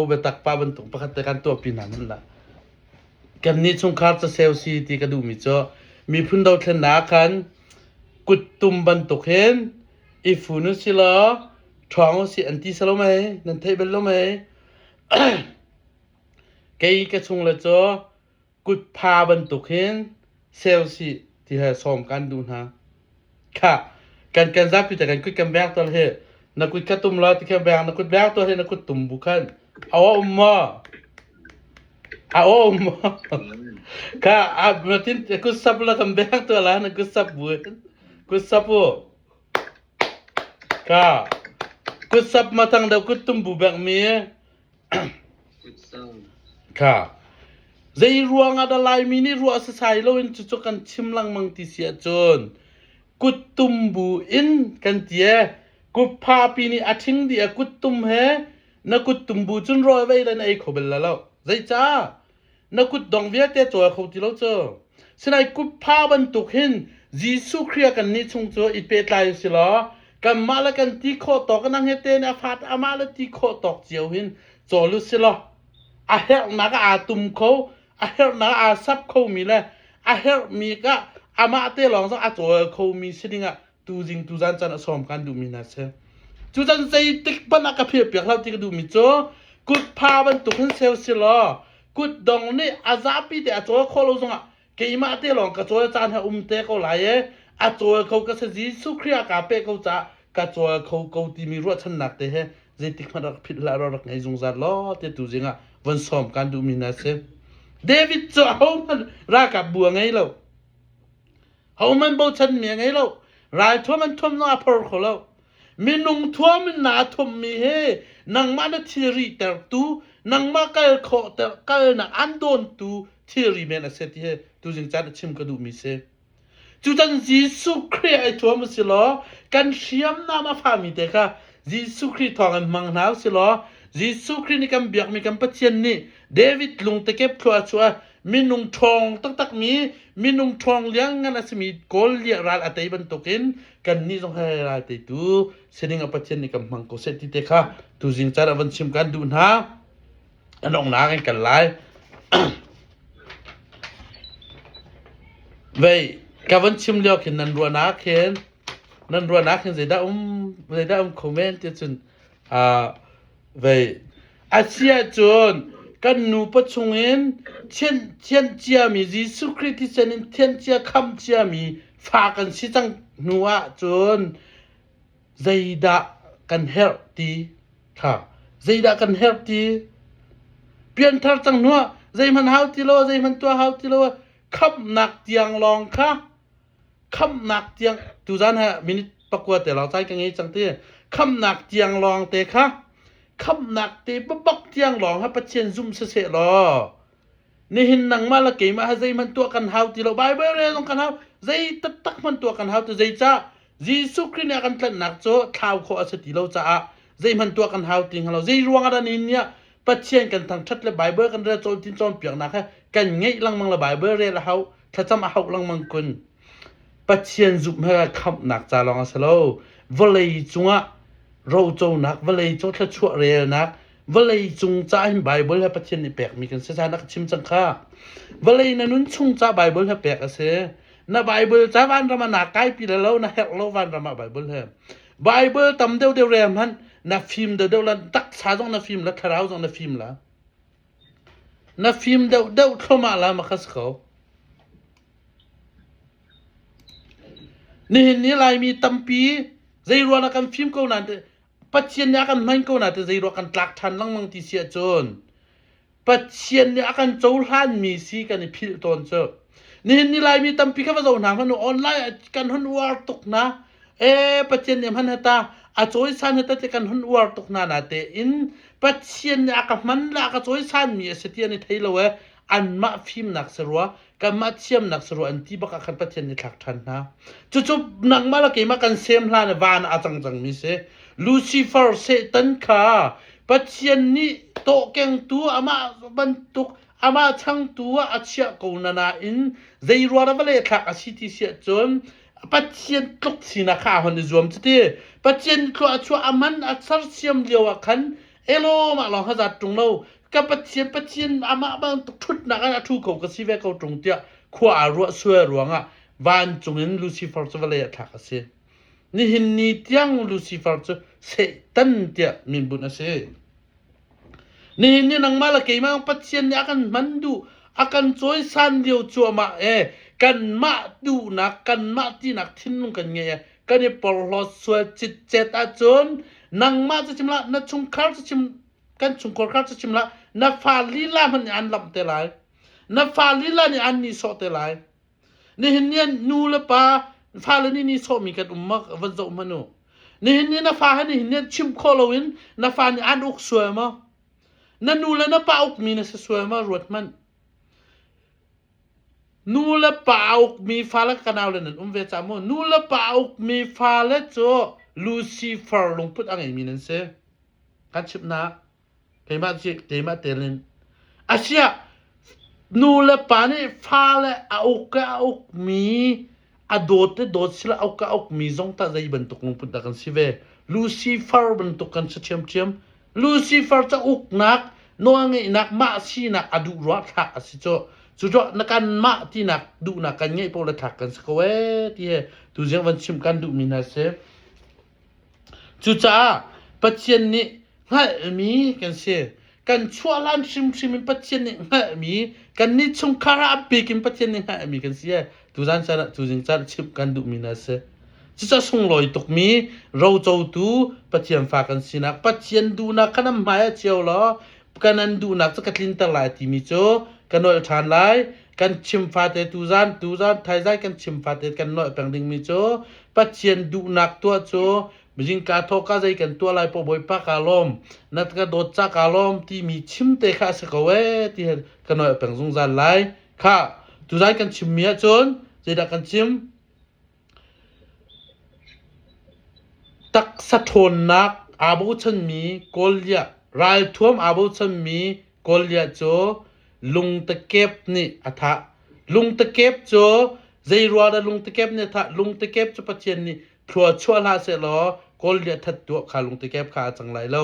ไปตักปาบนตุกประคัตกันตัวปีนั้นนั่นล่ะกันนี้สงครามจะเซลซีที่กระดูมีจ้อมีพุ่นดาวเทนาคันกุดตุมบันตุกเห็นอีฟูนุสิลาท้องสิอันที่สโลไหมนั่นไทยเป็นโลไหม ไกกระชงละจ้อกุดพาบันตุกเห็นเซลซีที่ให้ซ้อมกันดูนะค่ะกันจับอยู่แต่กันกุดกันแบกตัวเฮนักกุดกระตุมลาที่กันแบกนักกุดแบกตัวเฮนักกุดตุมบุคันเอามาค่ะberarti aku sab lah kembang tu lah aku sab buat aku sabค่ะaku sab matang dah aku tumbuh bak miค่ะzai ruang ada lai mini ruang sesai lo in cucuk kan chimlang mang ti sia chon ku tumbu in kan tie ku pha pi ni athing dia ku tum he na ku tumbu chun roi vai lan ai khobel la lo zai cha na ku dong via te chaw khau ti lo cho sinai ku pha ban tuk hin jisu khria kan ni chung cho i pe tlai si lo kan mala kan ti kho to kan he te na phat amala ti kho tok chiao hin cho lu si lo a her na ka a tum kho a her na a sap kho mi la a her mi ka ama te long so a chaw kho mi sidinga tu jing tu jan chan som kan du mi na se chu jan sei tik ban ka phia piak lau ti ka du mi cho ku pha ban tuk hin sel si loกุดดองนี่อาซาปีแต่ตัวโคโลซงอ่ะเกยมาเตลองกะตัวจานให้เตก็หลายอะตัวเขาก็สิสุครียกะเปเขาจะกะตัวเขาที่มีรัวชันหนักแต่เฮเจติกมันรักผิดละรักไงจงซาล้อเตตุจิงอ่ะวันซ้อมกันดูมีนะเซเดวิดจะเฮามันรากับบัวไงเราเฮามันบ่ชันเมียไงเรารายทั่วมันท่วมหน้าพอเขาเรามีนุ่งทั่วมันหนาท่วมมีเฮนังมานะทีรีแต่ตูนังมาเกลโคแต่เกลนะอันโดนตูที่รีเมนเสติเฮตูจึงจัดชิมกระดูมิเซจูจันยิสุคริสไอทัวมุสิลอกันเชียมนามาฟามิเตค่ะยิสุคริสทองมังนาวสิลอยิสุคริสนี่กันเบียกมีกันปะเจียนนี่เดวิดลุงตะเก็บครัวชัวมีนุ่งทองตักมีนุ่งทองเลี้ยงงั้นน่ะสิมีโกลเลียราลอะไตบันตกินกันนี่ต้องให้ราลไตตูเสนิงปะเจียนนี่กันมังโกเสติเตค่ะตูจึงจัดวันชิมกันดูนะอันองนากันหลายเว้ยกะวันชิมเลียวเห็นนันรัวนาเห็นสิได้คอมเมนต์ที่จุนเว้ยอาเซียจนกันหนูประชุงเห็นเช่นเจียมียิสุคริสต์เช่นเทียนเจียคำเจียมีฝากกันสิจังหนูอ่ะจนใจดากันเฮลตีค่ะใจดากันเฮลตีเปลี่ยนทัดจังนัวใจมันเฮาติโลใจมันตัวเฮาติโลคับหนักเตียงลองค่ะคับหนักเตียงตูจันฮะมินิประกวดแต่เราใจกันงี้จังเตี้ยคับหนักเตียงลองเตะค่ะคับหนักเตะบักเตียงลองฮะประเชียนซุ่มเสะรอนี่เห็นหนังมาละเกยมาใจมันตัวกันเฮาติโลไบเบิลเลยต้องกันเฮาใจตักมันตัวกันเฮาแต่ใจจ้ายิสุคริสต์เนี่ยกันตัดหนักโจท้าวโคอสติโลจ้าใจมันตัวกันเฮาติงเราใจรวงอะไรเนี่ยปะเชียนกันทางชัดและไบเบิลกันเรื่องโจรทินโจรเปียกนะค่ะกันไงลังมังละไบเบิลเรียละเฮาถ้าจำเอาลังมังกุนปะเชียนจุบให้ขับหนักจาลองอาสโลวเลยจุงะเราโจนักวเลยโจทะชั่วเรียนักวเลยจุงจ้าให้ไบเบิลให้ปะเชียนในแปลกมีกันเสียนักชิมจังค่ะวเลยนั้นนุ่นชุงจ้าไบเบิลให้แปลกเสียนะไบเบิลจ้าวันรามานาใกล้ปีแล้วนะเฮลโลวันรามาไบเบิลให้ไบเบิลตำเดียวเรียมฮันนะฟิล์มเดียวลันตักชาจงนะฟิล์มละคาราวจงนะฟิล์มละนะฟิล์มเดียวเข้ามาละมาคัสเขานี่ลายมีตัมปีใจรัวนักกันฟิล์มเขานั่นปัจเจียนเนี่ยกันมันเขานั่นใจรัวกันหลักฐานลังมังที่เสียจนปัจเจียนเนี่ยกันโจรหันมีสีกันพิลตอนเจอนี่ลายมีตัมปีเขาว่าจะหนังมันออนไลน์กันหันวาร์ตกนะปัจเจียนเนี่ยมันเหตาอาโจยสันเหตาจะกันหันวาร์ตกนานาเตอินปัจเจียนเนี่ยกันมันละกันโจยสันมีเสถียรในไทยเลยอันมาฟิล์มนักสรัวกันมาเชื่อมนักสรัวอันที่บักกันปะเทียนในหลักฐานนะจุบหนังมาละกี่มากันเซมลาในวานอาจังมีเสลูซิเฟอร์เซตันค่ะปะเทียนนี่โตเก่งตัวอามาบรรทุกอามาช่างตัวอาเชียกูนานาอินใจรัวระเบลขากอาชิติเสียจนปะเทียนตกสีนาข้าหันในรวมจุดที่ปะเทียนก็ชัวอามันอัศร์เสียมเดียวกัน เอโลมาลองหาจัดตรงเรากับปะเชียนอามาบังตุกทุดนักอันทุกเขาก็สิเวเขาตรงเตียขวารัวช่วยรวงอ่ะวานจงเห็นลูซิเฟอร์จะเวลาทักเสียนี่เห็นนี่เตียงลูซิเฟอร์จะเสตันเตียมินบุญเสียนี่นังมาละเกมาปะเชียนนี่akan mandu akan joy san dio chua ma kan ma du nak kan ma ti nak thin nung kan nge kan ni por lo swa chit chet a chon nang ma cha chimla na chung khar cha chim kan chung khor khar cha chimla na fa li la man an lam te lai na fa li la ni an ni so te lai ni hin nian nu la pa fa la ni so mi kan umma van zo manu ni hin ni na fa ha ni hin nian chim kholowin na fa ni an uk swa ma na nu la na pa uk mi na sa swa ma rot manนูละปาอุกมีฟ้าละกันเอาเลยนั่นเวจามนูละปาอุกมีฟ้าละโจลูซิเฟอร์ลงพุทธอะไรมีนั่นเสียกันชิบนะเกมาจิเกมาเตลินอาเซียนูละปานี่ฟ้าละอุกมีอโดดสิละอุกมีจงตาใจบรรทุกลงพุทธกันสิเวลูซิเฟอร์บรรทุกกันเชียมลูซิเฟอร์จะอุกนักนัวไงนักมาชีนักอดุรักหักสิโจจุดนักการมาที่นักดูนักกันไงพวกเราถักกันสักเวที่ดูเสียงวันชิมกันดูมีนาเซจุดจ้าปัจเจนนี้ให้มีกันเสียกันชั่วล้านชิมปัจเจนนี้ให้มีกันนี่ชงคาราบีกินปัจเจนนี้ให้มีกันเสียดูจานจ้าดูเสียงจ้าชิมกันดูมีนาเซจุดจ้าส่งลอยตกมีเราจะดูปัจเจนฝากกันสินักปัจเจนดูนักกันไม่เจียวหรอกันนั้นดูนักจะกัดลิ้นตลาดที่มีโจกันน้อยทานหลายกันชิมฟาเตตูซานไทยใจกันชิมฟาเตกันน้อยแปลงดิงมีโจปัจเจียนดูนักตัวโจมิจิงกาทอกาใจกันตัวลายปอบอยปากาลมนัดกระโดดจากาลมที่มีชิมเตคาสกเวที่กันน้อยแปลงซงซานหลายค่ะตูซานกันชิมเมียจนใจดักกันชิมตักสะทนนักอาบุชันมีกอลยารายท่วมอาบุชันมีกอลยาโจลุงตะเก็บนี่อะทะลุงตะเก็บโจใจรัวดลุงตะเก็บเนี่ยทะลุงตะเก็บจะปะเจียนนี่ทัวชั่วลาเสลอกอลเลียทัดตัวขาลุงตะเก็บขาจังไรเล่า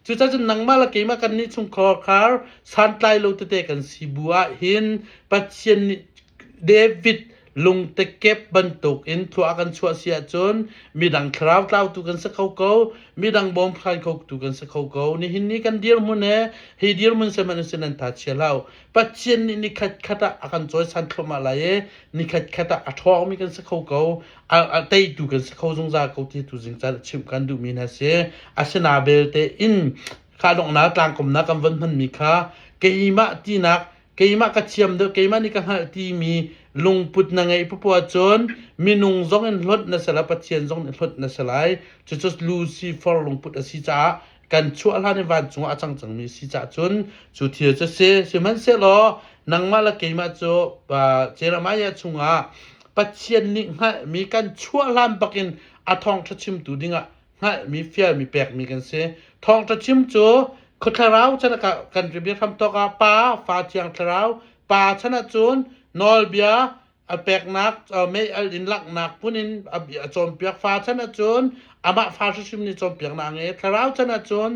จุดจะนังมาละเกมากันนี่ชุงคอคาร์สันไตโลเตเตกันซิบัวหินปะเจียนนี่เดวิดลุงตะเก็บบรรทุกอินทัวกันชัวเสียจนมีดังคราวเต้าตุกันสักเขาเกามีดังบอมพลายเขาตุกันสักเขาเกานี่หินนี่กันเดียร์มุนเฮเดียร์มุนเสมันเสนันทัดเชลาปัจเจนนี่ขัดอากันจอยสันทมาลายนี่ขัดอัทวมีกันสักเขาเกาเตยตุกันสักเขาจงจากเขาที่ตุจิงจัดชิมกันดูมีนะเสอาชนาเบลเตอินข้าดอกนักกลางกลมนักกำวันมันมีค่าเกยมาที่นักเกยมากระเทียมเด้อเกยมานี่ก็หาที่มีลุงพุดนังไงพวกจนมีนุงจงรถนะสละปะเทียนจงรถนะสลายจะลูซิเฟอร์ลุงพุดอสิจากันชั่วลาในวันจงอาจังมีสิจาจนจุเทียจะเสมันเสลอนังมาละเกยมาโจเจรมายาชุงอาปะเทียนนี่ฮะมีกันชั่วลานปักินอาทองทะชิมตูดิงะฮะมีเฟียมีแปลกมีกันเสทองทะชิมโจคนทาราวชนะกันเรียบทำตัวกับป้าฟ้าเทียงทาราวป้าชนะจนนอลเบียแปลกนักไม่อินลักนักผู้นี้จอมเปียกฟ้าชนะจนอามาฟ้าชิมนี่จอมเปียกนางทาราวชนะจน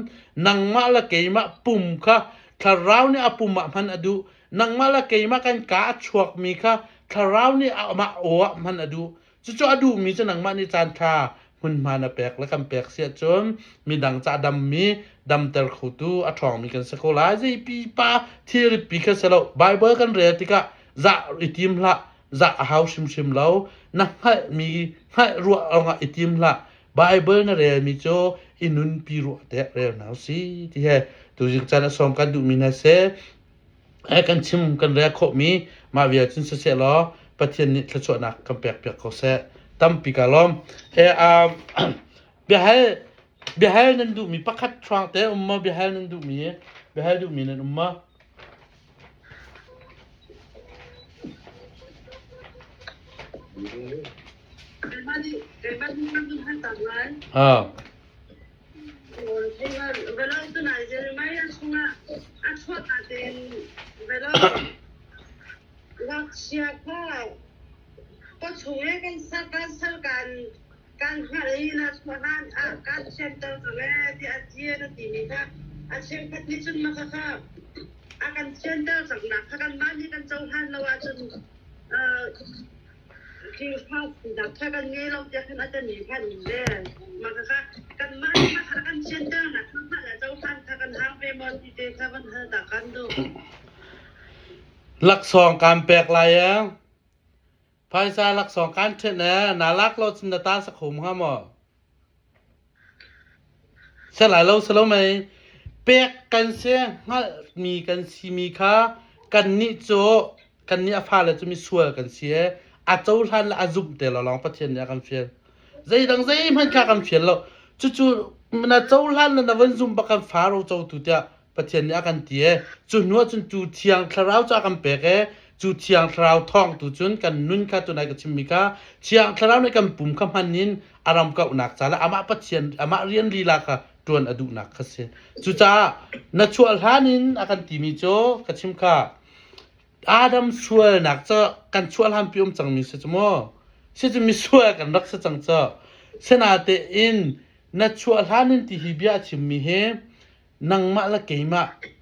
นังมาละเกยมาปุ่มค่ะทาราวนี่อาปุ่มมันอดูนังมาละเกยมากันกาชวกมีค่ะทาราวนี่อามาโอมันอดูจู่ๆอดูมีจะนังมาในจานทาหุ่นมานะแปลกและกำแปลกเสียจนมีดังจ่าดำมีดำเตลขุตูอัฐองมีกันสกุลาใจปีป้าที่ริปีกันเสลาไบเบิลกันเรียติกะจะอิติมละจะหาวชิมแล้วนักให้มีให้รัวเอาอิติมละไบเบิลนั่นเรียมีโจอินุนปีรัวเตะเรียนเอาสิที่เหตุตัวจิงจันทร์สมกันดูมีนาเซให้กันชิมกันเรียกขมีมาเวียจินเสียล้อประเทศนี้ทะชวนักกำแปลกเขาเสตั้มปีกาลอมเบียร์นั่นดูมีปักขัดทางแต่มาเบียร์นั่นดูมีนั่นมาก็ช่วยกันสักกันการหาอะไรนะชาวบ้านการเชื่อมต่อกับแม่ที่อาเจียนที่มีค่ะ asyang katnisun makaka akan center saknak akan mani kan jauhan lawatun kipas dak akan ngelok jakan ada ni kan de makaka kan mani akan center nak mala jauhan akan hampe mon ite kawan hadakan do หลักสองการแปลกลายภายซาหลักสองการเทนะนาลักเราจินตาสักขุมครับหมอใช่หลายเราสโลไหมแปลกกันเสียฮะมีกันซีมีค่ากันนิโจกันนิอาฟาแล้วจะมีส่วนกันเสียอาเจ้าท่านและอาจุบแต่เราลองประเทศนี้กันเฟียใจดังใจมันค่ากันเฟียเราจู่ๆมันเจ้าท่านและวันซุ่มประกันฟ้าเราเจ้าตัวเดียประเทศนี้กันเตียจุนหัวจุนจูเทียงคราวจะกันเปกจูเทียงคราวท่องตุจุนกันนุ่นค่าตัวไหนกับชิมิกาเทียงคราวในกันปุ่มคำพันนินอารมณ์กับหนักใจและอามาประเทศอามาเรียนลีลาค่ะตวนอดุหนักค่ะเสียจู่จ้าณชัวร์ท่านินอากันตีมิโจกับชิมค่ะอาดัมชัวร์หนักจะกันชัวร์ท่านพิมจังมีเสจโมเสจมีชัวร์กันรักเสจังจะเสนาเตอินณชัวร์ท่านินที่ฮิบิอาชิมีเฮนังมาละเกยมา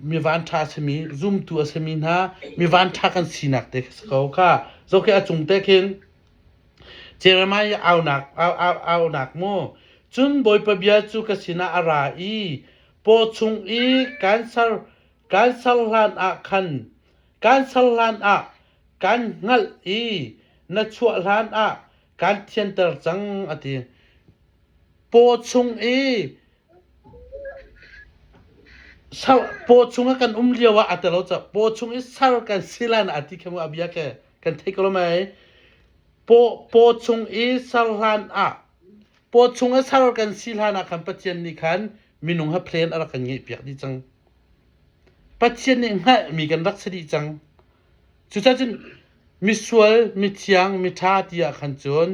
มีวันทาสมีซุมตัวสมีนะมีวันทากันสีนักเด็กสกาวค่ะโซเคอาจุงเตคินเจเรมายเอาหนักเอาหนักโมจุนบอยปะเบียจูกสินาอาราอีโปชุงอีการสัลลานอาคันการสัลลานอาการงัลอีนัชัวลานอาการเทียนเตอร์จังอติโปชุงอีโปชุงกันเลียวว่าแต่เราจะโปชุงอิสารกันสิลานอติเคมอบิยาแกกันเทกลไหมโปชุงอิสารานอะโปชุงอิสารกันสิลานอะคันปัจเจนนี่คันมีนุ่งฮับเพลนอะไรกันเงียบเปียกดีจังปัจเจนนี่ฮะมีกันรักษดีจังสุดท้ายจนมีสวยมีเทียงมีท่าที่อาคันจน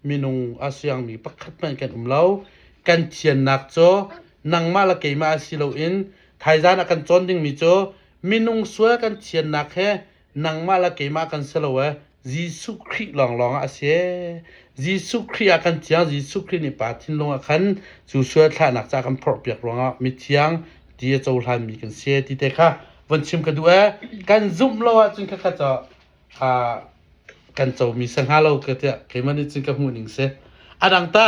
มีนุ่งอาเซียงมีปักขัดมันกันเล่ากันเทียนนักโจนังมาละเกยมาสิโลอินไทยจานกันจนดิ้งมีโจมีนุ่งสวยกันเทียนนักแค่นังมาละเกยมากันสโลเวยิสุคริลองอาเซียยิสุคริอากันเทียงยิสุครินี่ปาทินลงอาคันจูสวยท่านักจากกันพรเปียกลงมีเทียงที่จะโจทันมีกันเสียที่เตค่ะวันชิมกันดูกันซุ่มเราจึงค่ะจะกันโจมีสังหารเราเกิดเกมันนี่จึงกับหูหนิงเสียดังตา